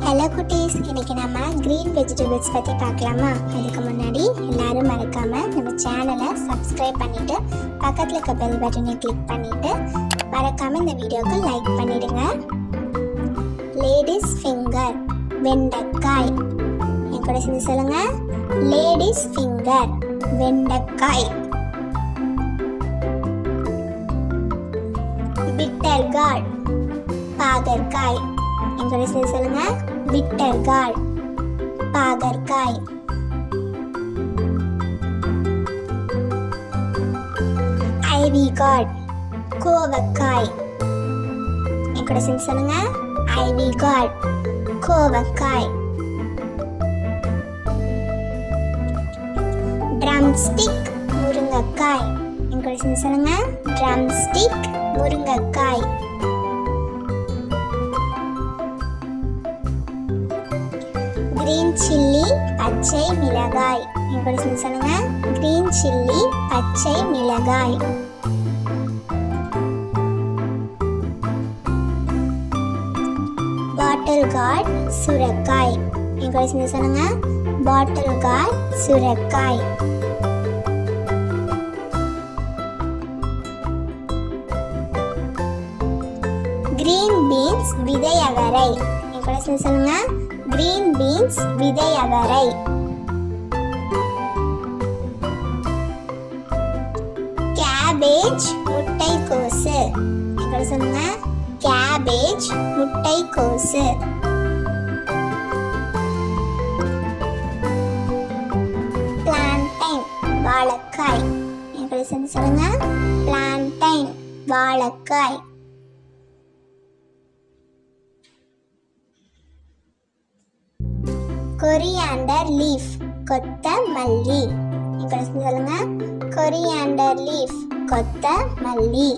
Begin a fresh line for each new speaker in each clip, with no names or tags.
Hello குட்டீஸ், இன்றைக்கி நம்ம க்ரீன் வெஜிடபிள்ஸ் பற்றி பார்க்கலாமா? அதுக்கு முன்னாடி எல்லோரும் மறக்காமல் நம்ம சேனலை சப்ஸ்கிரைப் பண்ணிவிட்டு பக்கத்தில் இருக்க பெல் பட்டனை கிளிக் பண்ணிவிட்டு மறக்காமல் இந்த வீடியோவுக்கு லைக் பண்ணிவிடுங்க. லேடிஸ் ஃபிங்கர் வெண்டைக்காய். என் கூட சேர்ந்து சொல்லுங்கள். லேடிஸ் ஃபிங்கர் வெண்டைக்காய். பிட்டர் கார்ட் பாகற்காய். என் கூட சேர்ந்து சொல்லுங்க. பிட்டர் கார்ட் பாகற்காய். ஐவி கார்ட் கோவக்காய். என் கூட சேர்ந்து சொல்லுங்க. ஐவி கார்ட் கோவக்காய். ட்ரம் ஸ்டிக் முருங்கைக்காய். என் கூட சேர்ந்து சொல்லுங்க. ட்ரம் ஸ்டிக் முருங்கைக்காய். கிரீன் சில்லி பச்சை மிளகாய். என் கூட சேர்ந்து சொல்லுங்க. கிரீன் சில்லி பச்சை மிளகாய். பாட்டில் கார்ட் சுரைக்காய். என் கூட சேர்ந்து சொல்லுங்க. பாட்டில் கார்ட் சுரைக்காய். கிரீன் பீன்ஸ் விதை அவரை. என் கூட சேர்ந்து சொல்லுங்க. கிரீன் பீன்ஸ் விதை அவரை. கேபேஜ் முட்டைக்கோசு. என் கூட சொல்லுங்க. கேபேஜ் முட்டைக்கோசு. பிளான்டைன் வாழைக்காய். என் கூட சேர்ந்து சொல்லுங்க. பிளான்டைன் வாழைக்காய். கொரியாண்டர் லீஃப் கொத்தமல்லி. என் கூட சேர்ந்து சொல்லுங்க. கொரியாண்டர் லீஃப் கொத்தமல்லி.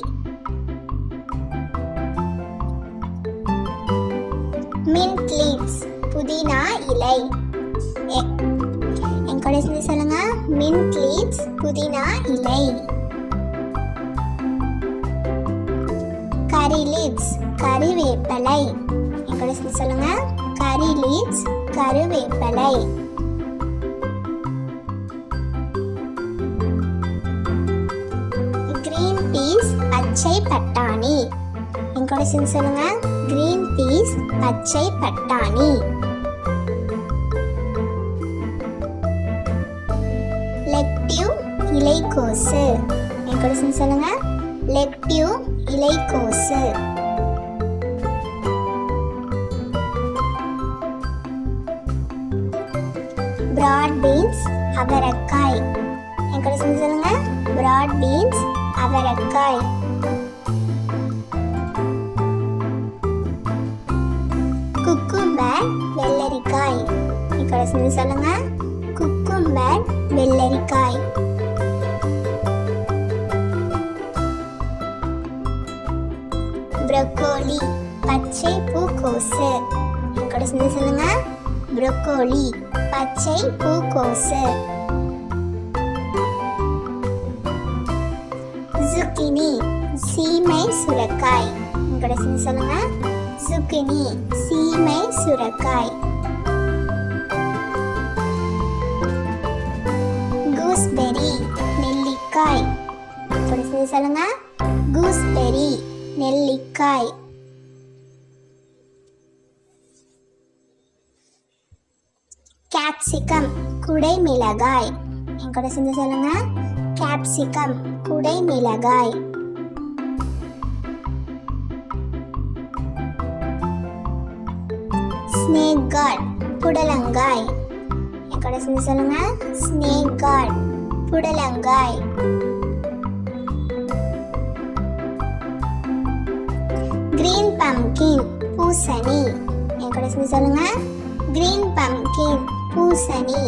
மின்ட் லீவ்ஸ் புதினா இலை. என் கூட சேர்ந்து சொல்லுங்க. மின்ட் லீவ்ஸ் புதினா இலை. கரி லீவ்ஸ் கறிவேப்பிலை. என் கூட சேர்ந்து சொல்லுங்க. கரி லீவ்ஸ் கருவேப்பிலை. கிரீன் பீஸ் பச்சை பட்டாணி. என் கூட சேர்ந்து சொல்லுங்க. கிரீன் பீஸ் பச்சை பட்டாணி. லெக்டிவ் இலைக்கோசு. என் கூட சேர்ந்து சொல்லுங்க. லெக்டிவ் இலைக்கோசு. பிராட் பீன்ஸ் அவரைக்காய். என் கூட சேர்ந்து சொல்லுங்க. பிராட் பீன்ஸ் அவரைக்காய். குக்கும்பர் வெள்ளரிக்காய். என் கூட சேர்ந்து சொல்லுங்க. குக்கும்பர் வெள்ளரிக்காய். ப்ரோக்கோலி பச்சை பூக்கோசு. என் கூட சேர்ந்து சொல்லுங்க. ப்ரோக்கோலி பச்சை பூக்கோசு. zucchini சீமை சுரைக்காய். என் கூட சேர்ந்து சொல்லுங்க. zucchini சீமை சுரைக்காய். கூஸ்பெரி நெல்லிக்காய். என் கூட சேர்ந்து சொல்லுங்க. கூஸ்பெரி நெல்லிக்காய். கேப்சிகம் குடை மிளகாய். என் கூட சேர்ந்து சொல்லுங்க. கேப்சிகம் குடை மிளகாய். ஸ்னேக் கார்ட் புடலங்காய். என் கூட சேர்ந்து சொல்லுங்க. ஸ்னேக் கார்ட் புடலங்காய். கிரீன் பம்கின் பூசணி. என் கூட சேர்ந்து சொல்லுங்க. கிரீன் பம்கின் பூசணி.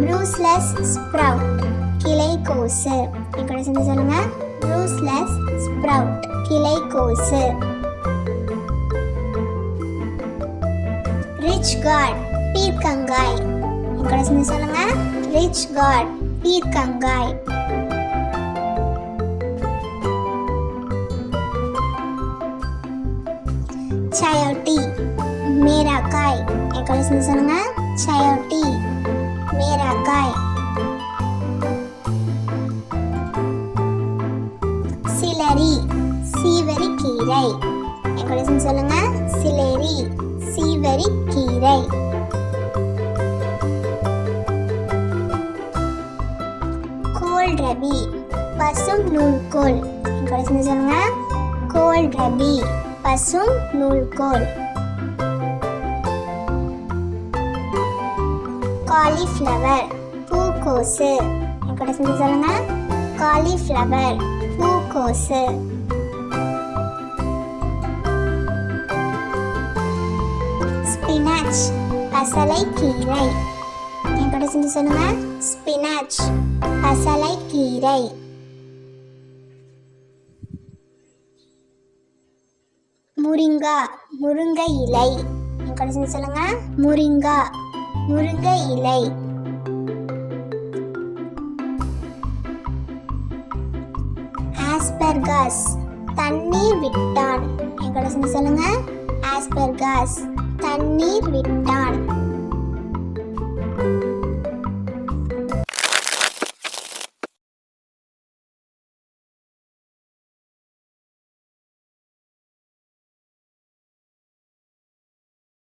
ப்ரூஸ்லெஸ் ஸ்ப்ரவுட் கிளைக்கோசு. என் கூட சேர்ந்து சொல்லுங்க. ப்ரூஸ்லெஸ் ஸ்ப்ரவுட் கிளைக்கோசு. ரிச் கார்ட் பீர்க்கங்காய். என் கூட சேர்ந்து சொல்லுங்க. ரிச் கார்ட் பீர்க்கங்காய். chayote, मेरा காய். என் கூட சேர்ந்து சொல்லுங்க. chayote, मेरा காய். celery, சீவரி கீரை. என் கூட சேர்ந்து சொல்லுங்க. celery, சீவரி கீரை. கோல்ரபி, பசும் நூல்கோல். என் கூட சேர்ந்து சொல்லுங்க. கோல்ரபி, பசும் நூல்கோல். காலிஃப்ளவர், பூக்கோசு. என் கூட சேர்ந்து சொல்லுங்க. காலிஃப்ளவர், பூக்கோசு. ஸ்பினாச், பசலைக்கீரை. என் கூட சேர்ந்து சொல்லுங்க. ஸ்பினாச், பசலைக்கீரை. முரிங்கா, முருங்கை இலை. என் கூட சேர்ந்து சொல்லுங்க. முரிங்கா, முருங்கை இலை. ஆஸ்பர்காஸ், தண்ணீர் விட்டான். என் கூட சேர்ந்து சொல்லுங்க. ஆஸ்பர்காஸ், தண்ணீர் விட்டான்.